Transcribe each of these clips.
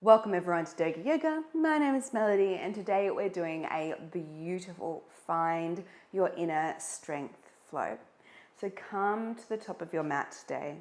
Welcome everyone to Doga Yoga. My name is Melody and today we're doing a beautiful find your inner strength flow. So come to the top of your mat today,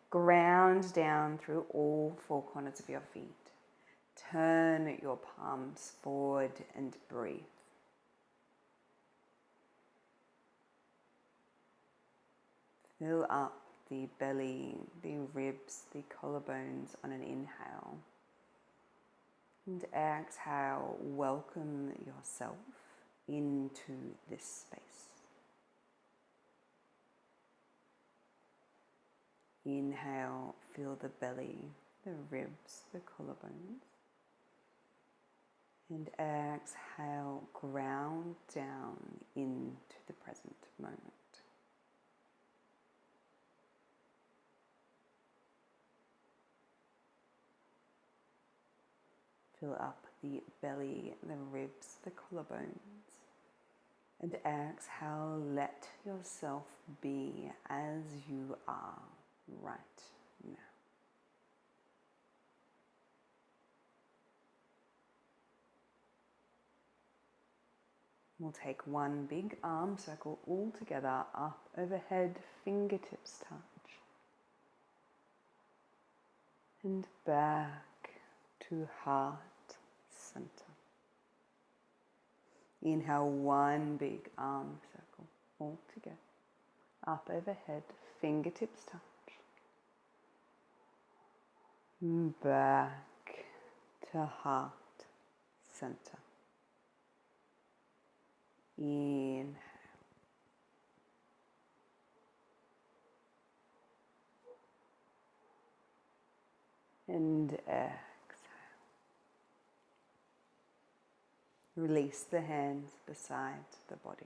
ground down through all four corners of your feet. Turn your palms forward and breathe. Fill up the belly, the ribs, the collarbones on an inhale. And exhale, welcome yourself into this space. Inhale, feel the belly, the ribs, the collarbones. And exhale, ground down into the present moment. Fill up the belly, the ribs, the collarbones. And exhale, let yourself be as you are right now. We'll take one big arm circle all together, up overhead, fingertips touch. And back to heart center. Inhale, one big arm circle all together, up overhead, fingertips touch. Back to heart center. Inhale. And exhale. Release the hands beside the body.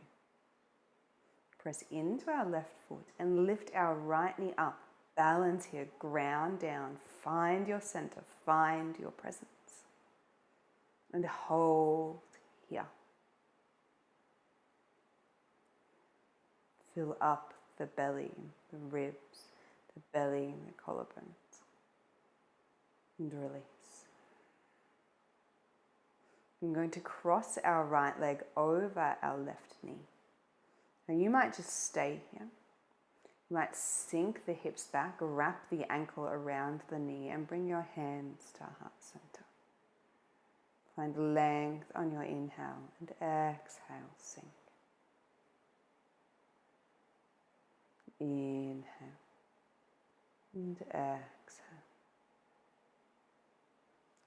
Press into our left foot and lift our right knee up. Balance here, ground down, find your center, find your presence. And hold here. Fill up the belly, the ribs, the belly, the collarbones. And release. I'm going to cross our right leg over our left knee. Now you might just stay here. You might sink the hips back, wrap the ankle around the knee and bring your hands to heart center. Find length on your inhale and exhale, sink. Inhale and exhale.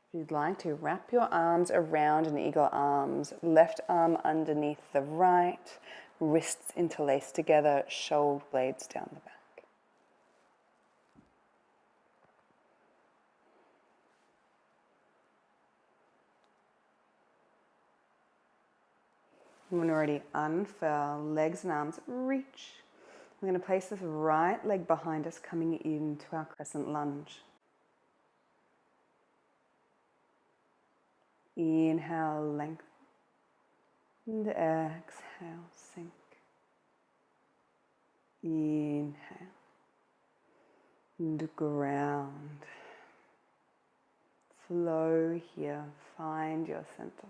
If you'd like to, wrap your arms around an eagle arms, left arm underneath the right, wrists interlaced together, shoulder blades down the back. When you're ready, unfurl, legs and arms reach. We're going to place this right leg behind us, coming into our crescent lunge. Inhale, length, and exhale, sink. Inhale, and ground. Flow here, find your center.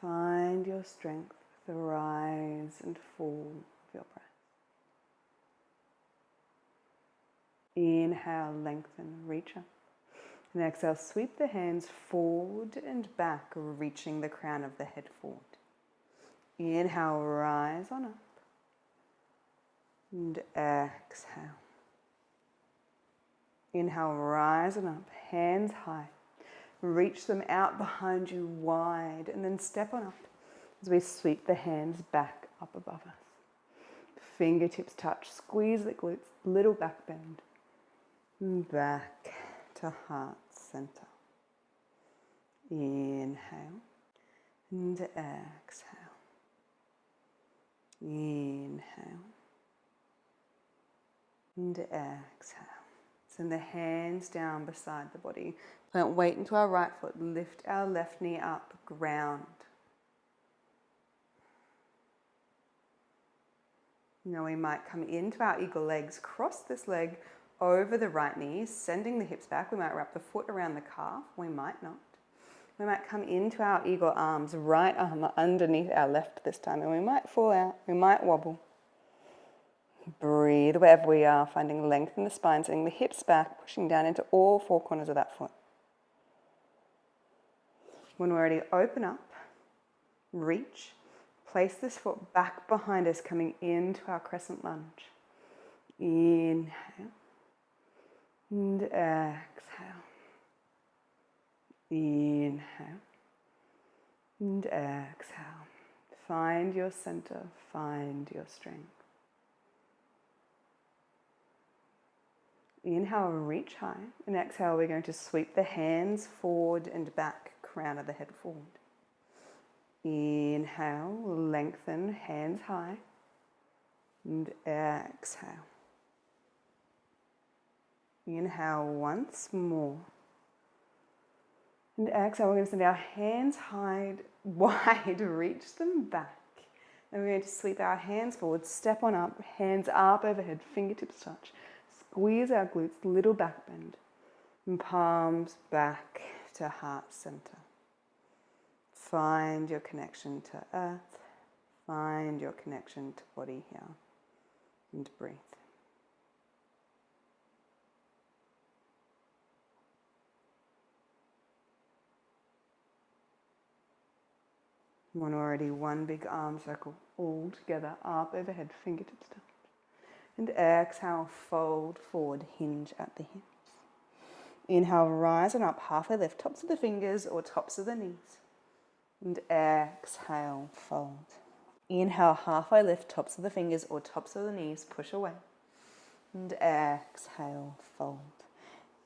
Find your strength, the rise and fall of your breath. Inhale, lengthen, reach up. And exhale, sweep the hands forward and back, reaching the crown of the head forward. Inhale, rise on up. And exhale. Inhale, rise on up, hands high. Reach them out behind you wide, and then step on up as we sweep the hands back up above us. Fingertips touch, squeeze the glutes, little back bend. And back to heart center. Inhale and exhale. Inhale and exhale. Send the hands down beside the body. Plant weight into our right foot. Lift our left knee up. Ground. Now we might come into our eagle legs. Cross this leg over the right knee, sending the hips back. We might wrap the foot around the calf. We might not. We might come into our eagle arms, right arm underneath our left this time, and we might fall out, we might wobble. Breathe wherever we are, finding length in the spine, sending the hips back, pushing down into all four corners of that foot. When we're ready, open up, reach, place this foot back behind us, coming into our crescent lunge. Inhale and exhale. Inhale and exhale. Find your center, find your strength. Inhale, reach high, and exhale, we're going to sweep the hands forward and back, crown of the head forward. Inhale, lengthen, hands high, and exhale. Inhale once more. And exhale, we're going to send our hands wide, reach them back. And we're going to sweep our hands forward, step on up, hands up overhead, fingertips touch. Squeeze our glutes, little back bend. And palms back to heart center. Find your connection to earth. Find your connection to body here. And breathe. One big arm circle all together, up overhead, fingertips touch. And exhale, fold forward, hinge at the hips. Inhale, rise and up, halfway lift, tops of the fingers or tops of the knees. And exhale, fold. Inhale, halfway lift, tops of the fingers or tops of the knees, push away. And exhale, fold.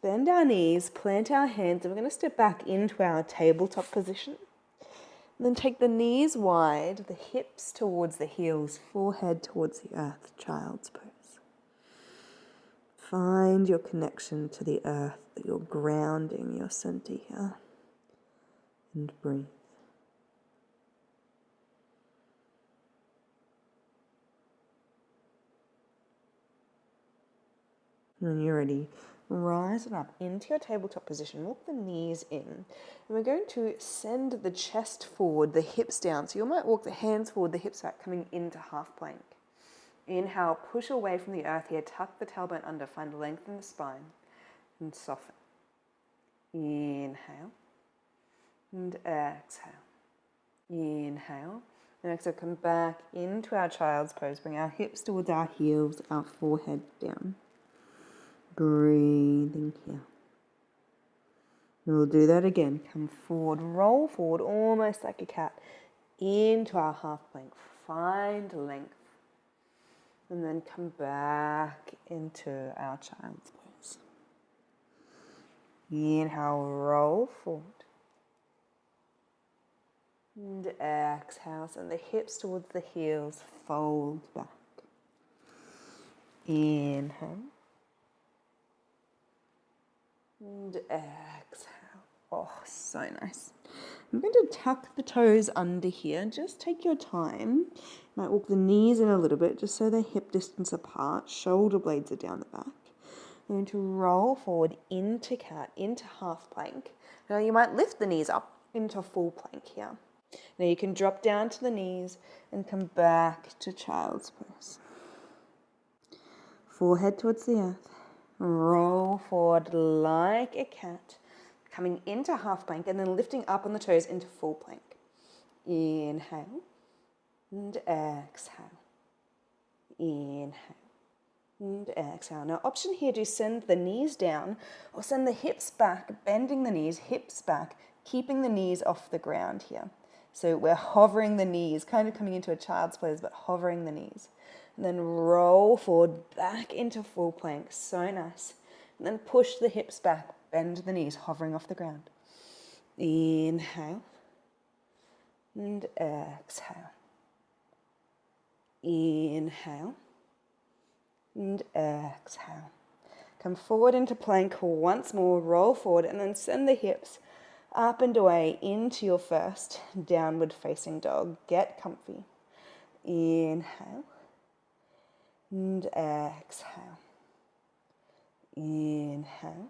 Bend our knees, plant our hands, and we're going to step back into our tabletop position. And then take the knees wide, the hips towards the heels, forehead towards the earth, child's pose. Find your connection to the earth, that you're grounding your center here. And breathe. When you're ready, rise it up into your tabletop position. Walk the knees in. And we're going to send the chest forward, the hips down. So you might walk the hands forward, the hips back, coming into half plank. Inhale, push away from the earth here. Tuck the tailbone under. Find length in the spine. And soften. Inhale. And exhale. Inhale. And exhale, come back into our child's pose. Bring our hips towards our heels, our forehead down. Breathing here. And we'll do that again. Come forward, roll forward, almost like a cat, into our half plank. Find length. And then come back into our child's pose. Inhale, roll forward. And exhale, send the hips towards the heels, fold back. Inhale. And exhale. Oh, so nice. I'm going to tuck the toes under here. Just take your time. You might walk the knees in a little bit just so they're hip distance apart. Shoulder blades are down the back. I'm going to roll forward into cat, into half plank. Now you might lift the knees up into full plank here. Now you can drop down to the knees and come back to child's pose. Forehead towards the earth. Roll forward like a cat, coming into half plank and then lifting up on the toes into full plank. Inhale and exhale. Inhale and exhale. Now option here to send the knees down or send the hips back, bending the knees, hips back, keeping the knees off the ground here. So we're hovering the knees, kind of coming into a child's pose, but hovering the knees. And then roll forward, back into full plank. So nice. And then push the hips back, bend the knees, hovering off the ground. Inhale. And exhale. Inhale. And exhale. Come forward into plank once more. Roll forward and then send the hips up and away into your first downward facing dog. Get comfy. Inhale. And exhale. Inhale.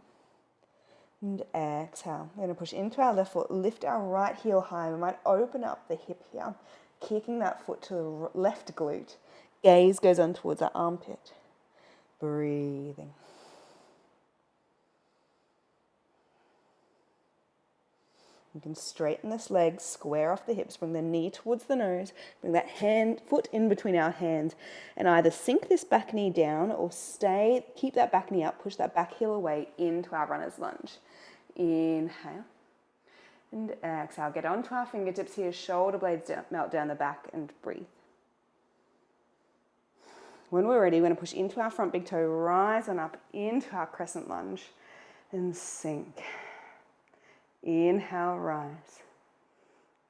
And exhale. We're going to push into our left foot, lift our right heel high. We might open up the hip here, kicking that foot to the left glute. Gaze goes on towards our armpit. Breathing. You can straighten this leg, square off the hips, bring the knee towards the nose, bring that foot in between our hands, and either sink this back knee down or keep that back knee up, push that back heel away into our runner's lunge. Inhale and exhale. Get onto our fingertips here, shoulder blades melt down the back, and breathe. When we're ready, we're going to push into our front big toe, rise on up into our crescent lunge, and sink. Inhale, rise,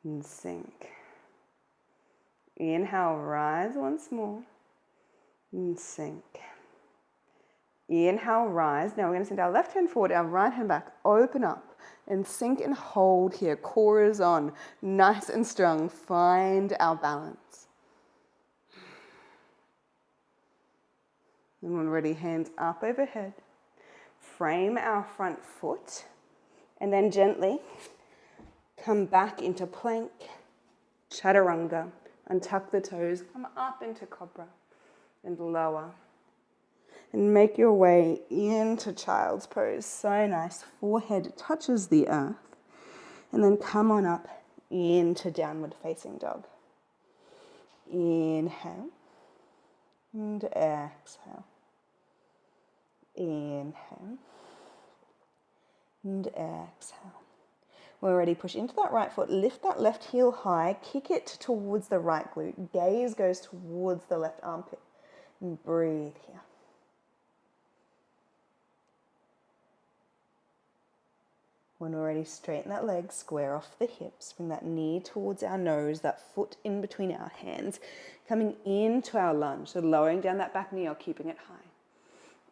and sink. Inhale, rise once more, and sink. Inhale, rise. Now we're going to send our left hand forward, our right hand back, open up, and sink and hold here. Core is on, nice and strong. Find our balance. And when ready, hands up overhead. Frame our front foot. And then gently come back into plank, chaturanga, untuck the toes, come up into cobra and lower. And make your way into child's pose. So nice. Forehead touches the earth. And then come on up into downward facing dog. Inhale and exhale. Inhale. And exhale. We're ready. Push into that right foot. Lift that left heel high. Kick it towards the right glute. Gaze goes towards the left armpit. And breathe here. When we're ready, straighten that leg. Square off the hips. Bring that knee towards our nose. That foot in between our hands. Coming into our lunge. So lowering down that back knee or keeping it high.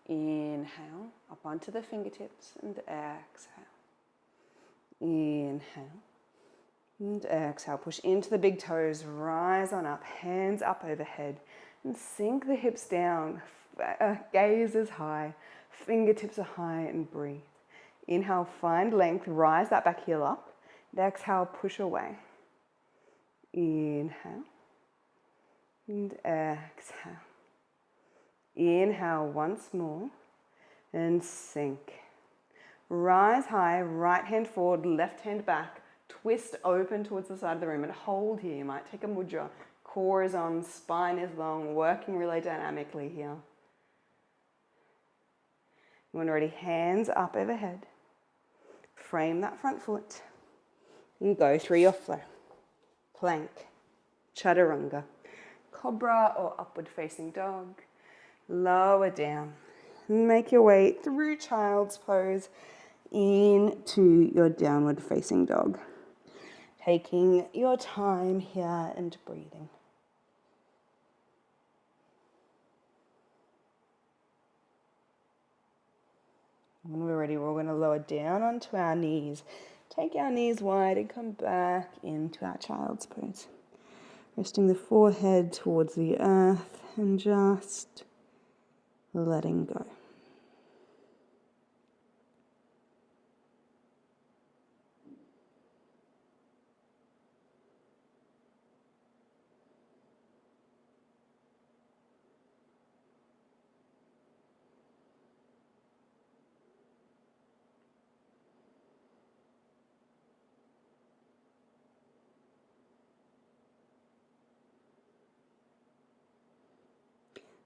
Inhale, up onto the fingertips, and exhale. Inhale, and exhale. Push into the big toes, rise on up, hands up overhead, and sink the hips down. Gaze is high, fingertips are high, and breathe. Inhale, find length, rise that back heel up, and exhale, push away. Inhale, and exhale. Inhale once more and sink. Rise high, right hand forward, left hand back. Twist open towards the side of the room and hold here. You might take a mudra. Core is on, spine is long, working really dynamically here. When ready, hands up overhead. Frame that front foot and go through your flow. Plank, chaturanga, cobra or upward facing dog. Lower down. Make your way through child's pose into your downward facing dog. Taking your time here and breathing. When we're ready, we're going to lower down onto our knees. Take our knees wide and come back into our child's pose. Resting the forehead towards the earth and just letting go.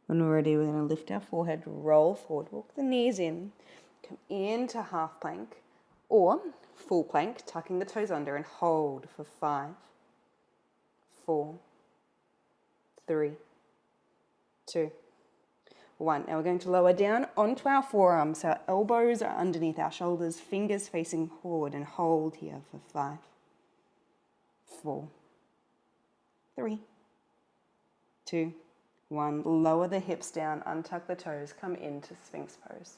When we're ready, we're going to lift our forehead, roll forward, walk the knees in, come into half plank or full plank, tucking the toes under and hold for 5, 4, 3, 2, 1. Now we're going to lower down onto our forearms. So our elbows are underneath our shoulders, fingers facing forward, and hold here for 5, 4, 3, 2, 1. Lower the hips down, untuck the toes, come into Sphinx Pose.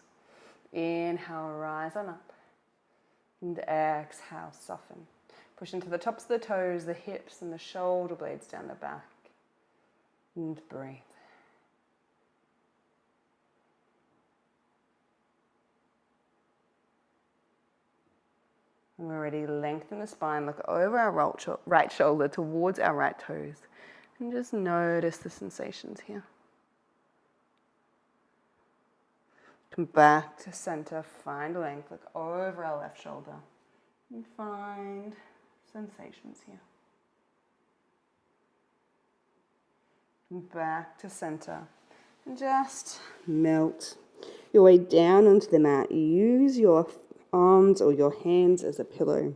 Inhale, rise on up. And exhale, soften. Push into the tops of the toes, the hips and the shoulder blades down the back. And breathe. And we're ready to lengthen the spine, look over our right shoulder towards our right toes. And just notice the sensations here. Come back to center, find length, look over our left shoulder. And find sensations here. Come back to center. And just melt your way down onto the mat. Use your arms or your hands as a pillow.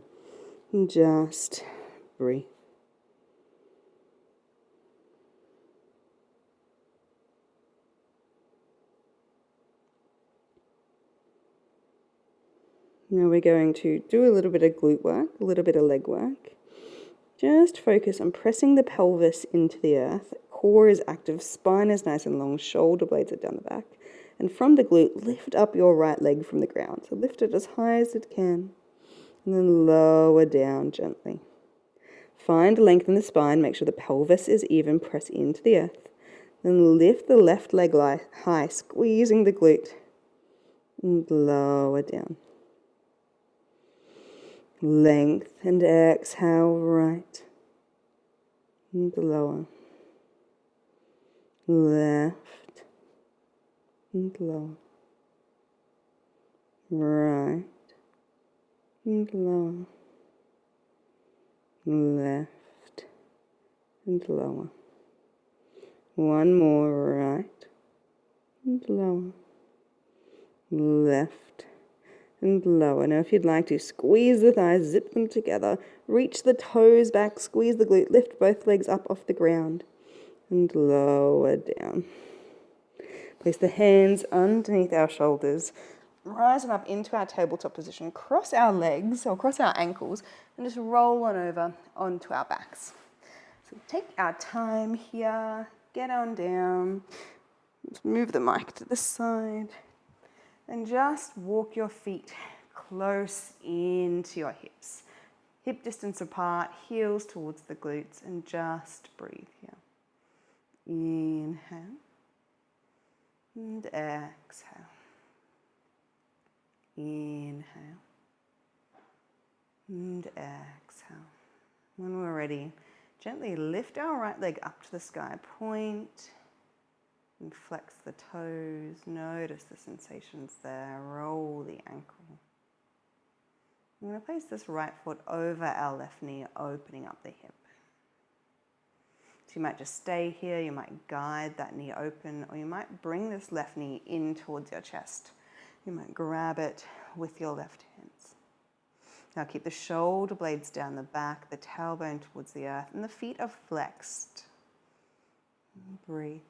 And just breathe. Now we're going to do a little bit of glute work, a little bit of leg work. Just focus on pressing the pelvis into the earth. Core is active, spine is nice and long, shoulder blades are down the back. And from the glute, lift up your right leg from the ground. So lift it as high as it can. And then lower down gently. Find length in the spine, make sure the pelvis is even, press into the earth. Then lift the left leg high, squeezing the glute. And lower down. Length and exhale, right and lower, left and lower, right and lower, left and lower. One more, right and lower, left and lower. Now if you'd like to, squeeze the thighs, zip them together, reach the toes back, squeeze the glute, lift both legs up off the ground and lower down. Place the hands underneath our shoulders, rise them up into our tabletop position, cross our legs or cross our ankles and just roll on over onto our backs. So take our time here, get on down, just move the mic to the side. And just walk your feet close into your hips. Hip distance apart, heels towards the glutes, and just breathe here. Inhale and exhale. Inhale and exhale. When we're ready, gently lift our right leg up to the sky, point and flex the toes, notice the sensations there, roll the ankle. I'm going to place this right foot over our left knee, opening up the hip. So you might just stay here, you might guide that knee open, or you might bring this left knee in towards your chest. You might grab it with your left hands. Now keep the shoulder blades down the back, the tailbone towards the earth, and the feet are flexed. Breathe.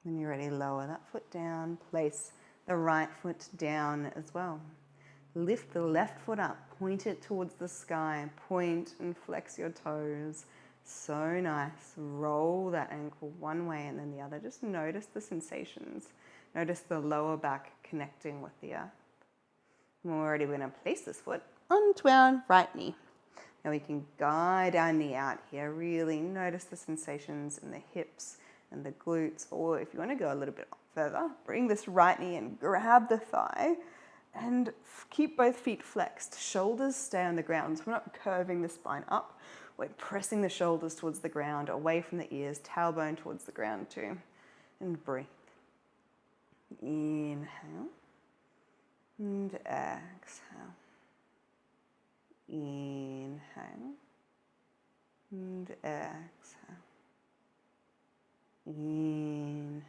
When you're ready, lower that foot down, place the right foot down as well. Lift the left foot up, point it towards the sky, point and flex your toes. So nice. Roll that ankle one way and then the other. Just notice the sensations. Notice the lower back connecting with the earth. When we're ready, we're going to place this foot onto our right knee. Now we can guide our knee out here. Really notice the sensations in the hips and the glutes, or if you want to go a little bit further, bring this right knee and grab the thigh and keep both feet flexed. Shoulders stay on the ground, so we're not curving the spine up. We're pressing the shoulders towards the ground, away from the ears, tailbone towards the ground too. And breathe. Inhale and exhale. Inhale and exhale. Inhale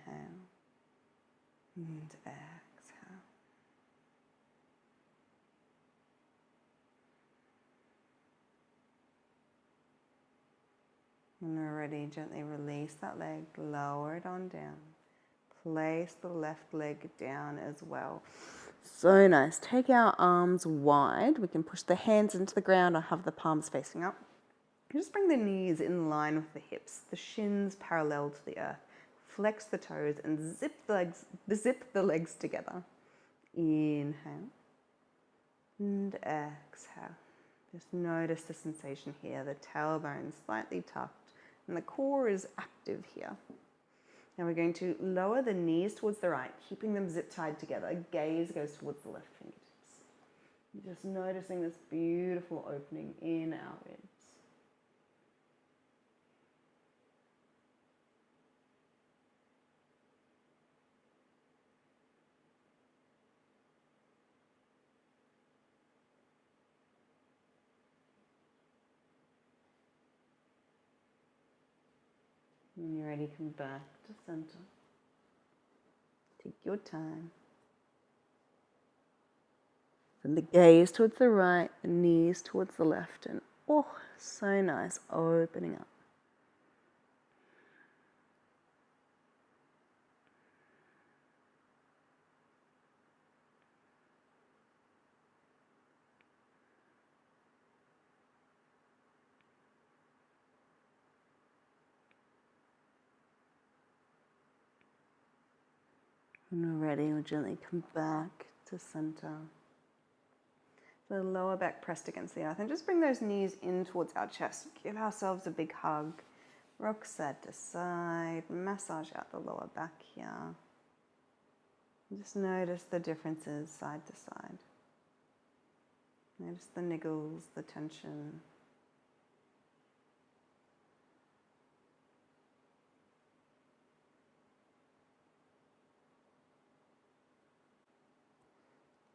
and exhale. When we're ready, gently release that leg, lower it on down. Place the left leg down as well. So nice. Take our arms wide. We can push the hands into the ground or have the palms facing up. Just bring the knees in line with the hips, the shins parallel to the earth. Flex the toes and zip the legs together. Inhale And exhale. Just notice the sensation here. The tailbone slightly tucked and the core is active here. Now we're going to lower the knees towards the right, keeping them zip tied together. Gaze goes towards the left fingertips. Just noticing this beautiful opening in our ribs. When you're ready, come back to center. Take your time. Send the gaze towards the right, the knees towards the left, and oh, so nice, opening up. When we're ready, we'll gently come back to center. The lower back pressed against the earth, and just bring those knees in towards our chest. Give ourselves a big hug. Rock side to side. Massage out the lower back here. And just notice the differences side to side. Notice the niggles, the tension.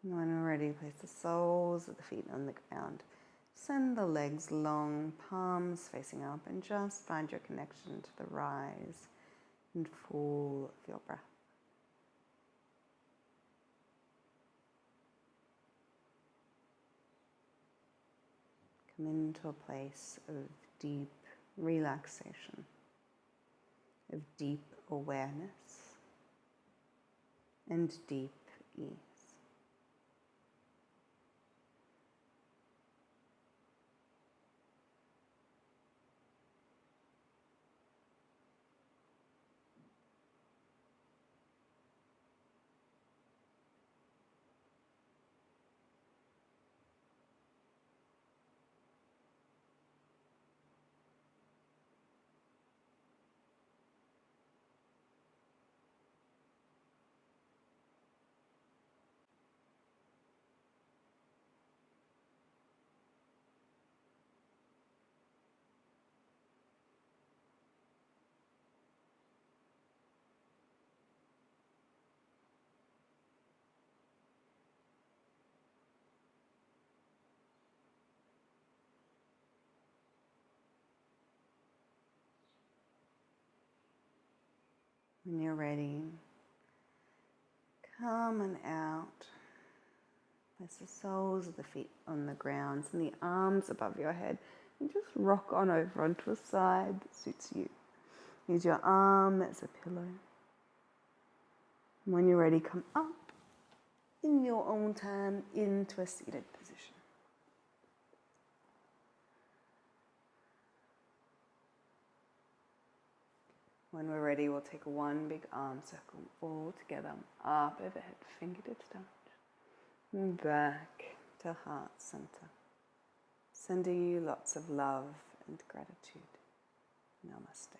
And when we're ready, place the soles of the feet on the ground. Send the legs long, palms facing up, and just find your connection to the rise and fall of your breath. Come into a place of deep relaxation, of deep awareness, and deep ease. When you're ready, come on out. Place the soles of the feet on the ground and the arms above your head. And just rock on over onto a side that suits you. Use your arm as a pillow. And when you're ready, come up in your own time into a seated position. When we're ready, we'll take one big arm circle all together, up overhead, fingertips touch, and back to heart center. Sending you lots of love and gratitude. Namaste.